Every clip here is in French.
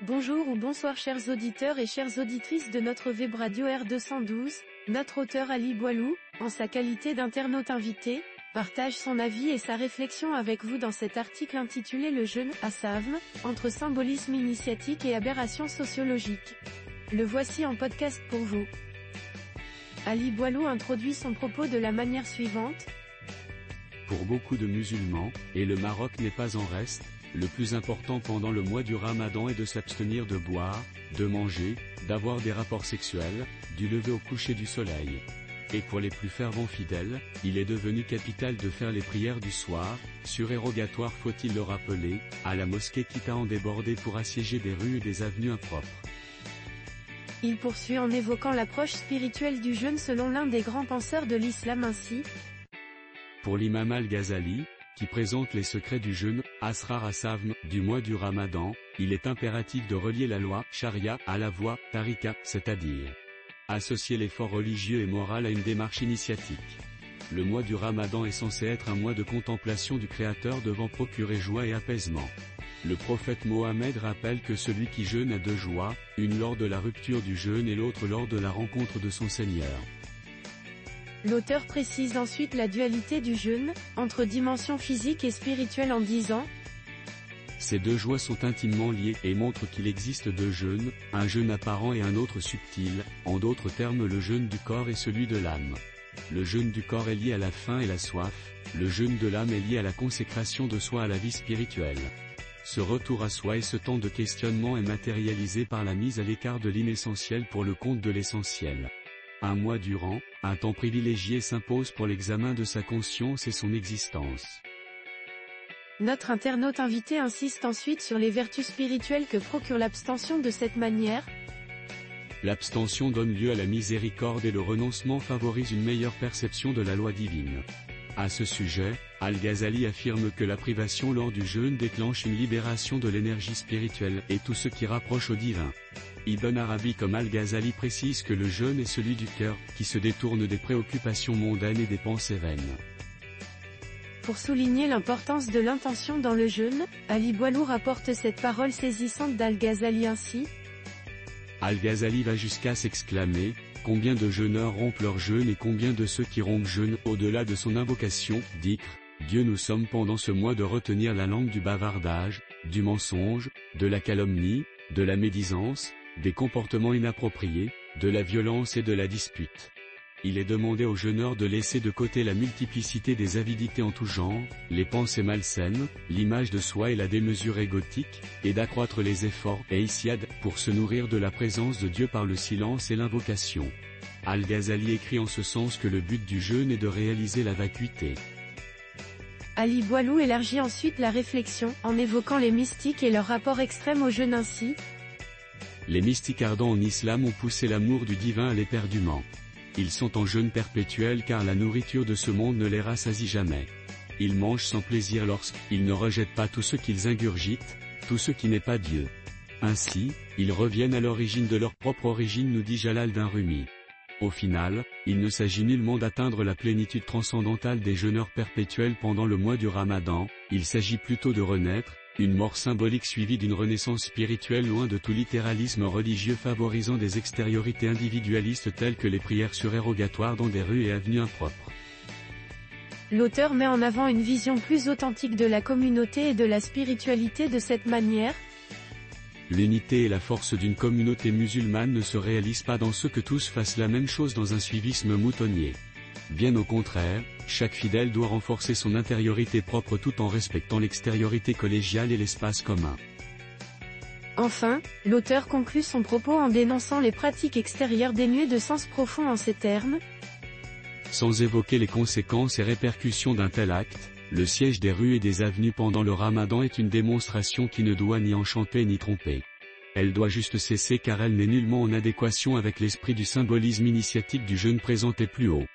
Bonjour ou bonsoir chers auditeurs et chères auditrices de notre web radio R212, notre auteur Ali Boilou, en sa qualité d'internaute invité, partage son avis et sa réflexion avec vous dans cet article intitulé Le jeûne, à Savmes, entre symbolisme initiatique et aberration sociologique. Le voici en podcast pour vous. Ali Boilou introduit son propos de la manière suivante. Pour beaucoup de musulmans, et le Maroc n'est pas en reste, le plus important pendant le mois du Ramadan est de s'abstenir de boire, de manger, d'avoir des rapports sexuels, du lever au coucher du soleil. Et pour les plus fervents fidèles, il est devenu capital de faire les prières du soir, surérogatoire faut-il le rappeler, à la mosquée quitte à en déborder pour assiéger des rues et des avenues impropres. Il poursuit en évoquant l'approche spirituelle du jeûne selon l'un des grands penseurs de l'islam ainsi. Pour l'imam al-Ghazali, qui présente les secrets du jeûne, Asrar as-Savm, du mois du Ramadan, il est impératif de relier la loi, Sharia, à la voie, Tariqa, c'est-à-dire associer l'effort religieux et moral à une démarche initiatique. Le mois du Ramadan est censé être un mois de contemplation du Créateur devant procurer joie et apaisement. Le prophète Mohammed rappelle que celui qui jeûne a deux joies, une lors de la rupture du jeûne et l'autre lors de la rencontre de son Seigneur. L'auteur précise ensuite la dualité du jeûne, entre dimension physique et spirituelle en disant « Ces deux joies sont intimement liées et montrent qu'il existe deux jeûnes, un jeûne apparent et un autre subtil, en d'autres termes le jeûne du corps et celui de l'âme. Le jeûne du corps est lié à la faim et la soif, le jeûne de l'âme est lié à la consécration de soi à la vie spirituelle. Ce retour à soi et ce temps de questionnement est matérialisé par la mise à l'écart de l'inessentiel pour le compte de l'essentiel. Un mois durant, un temps privilégié s'impose pour l'examen de sa conscience et son existence. » Notre internaute invité insiste ensuite sur les vertus spirituelles que procure l'abstention de cette manière. L'abstention donne lieu à la miséricorde et le renoncement favorise une meilleure perception de la loi divine. À ce sujet, Al-Ghazali affirme que la privation lors du jeûne déclenche une libération de l'énergie spirituelle et tout ce qui rapproche au divin. Ibn Arabi comme Al-Ghazali précise que le jeûne est celui du cœur, qui se détourne des préoccupations mondaines et des pensées vaines. Pour souligner l'importance de l'intention dans le jeûne, Ali Boilou rapporte cette parole saisissante d'Al-Ghazali ainsi. Al-Ghazali va jusqu'à s'exclamer, combien de jeûneurs rompent leur jeûne et combien de ceux qui rompent jeûne, au-delà de son invocation, d'Ikr, Dieu nous sommes pendant ce mois de retenir la langue du bavardage, du mensonge, de la calomnie, de la médisance, des comportements inappropriés, de la violence et de la dispute. Il est demandé aux jeûneurs de laisser de côté la multiplicité des avidités en tout genre, les pensées malsaines, l'image de soi et la démesure égotique, et d'accroître les efforts, et issiad, pour se nourrir de la présence de Dieu par le silence et l'invocation. Al-Ghazali écrit en ce sens que le but du jeûne est de réaliser la vacuité. Ali Boilou élargit ensuite la réflexion, en évoquant les mystiques et leur rapport extrême au jeûne ainsi. Les mystiques ardents en islam ont poussé l'amour du divin à l'éperdument. Ils sont en jeûne perpétuel car la nourriture de ce monde ne les rassasie jamais. Ils mangent sans plaisir lorsqu'ils ne rejettent pas tout ce qu'ils ingurgitent, tout ce qui n'est pas Dieu. Ainsi, ils reviennent à l'origine de leur propre origine nous dit Jalal-Din Rumi. Au final, il ne s'agit nullement d'atteindre la plénitude transcendantale des jeûneurs perpétuels pendant le mois du Ramadan, il s'agit plutôt de renaître, une mort symbolique suivie d'une renaissance spirituelle loin de tout littéralisme religieux favorisant des extériorités individualistes telles que les prières surérogatoires dans des rues et avenues impropres. L'auteur met en avant une vision plus authentique de la communauté et de la spiritualité de cette manière. L'unité et la force d'une communauté musulmane ne se réalisent pas dans ce que tous fassent la même chose dans un suivisme moutonnier. Bien au contraire, chaque fidèle doit renforcer son intériorité propre tout en respectant l'extériorité collégiale et l'espace commun. Enfin, l'auteur conclut son propos en dénonçant les pratiques extérieures dénuées de sens profond en ces termes. Sans évoquer les conséquences et répercussions d'un tel acte, le siège des rues et des avenues pendant le Ramadan est une démonstration qui ne doit ni enchanter ni tromper. Elle doit juste cesser car elle n'est nullement en adéquation avec l'esprit du symbolisme initiatique du jeûne présenté plus haut.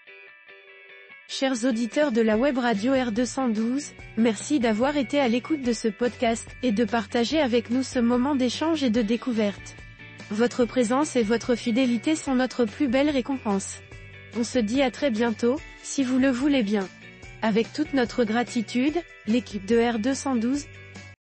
Chers auditeurs de la web radio R212, merci d'avoir été à l'écoute de ce podcast, et de partager avec nous ce moment d'échange et de découverte. Votre présence et votre fidélité sont notre plus belle récompense. On se dit à très bientôt, si vous le voulez bien. Avec toute notre gratitude, l'équipe de R212,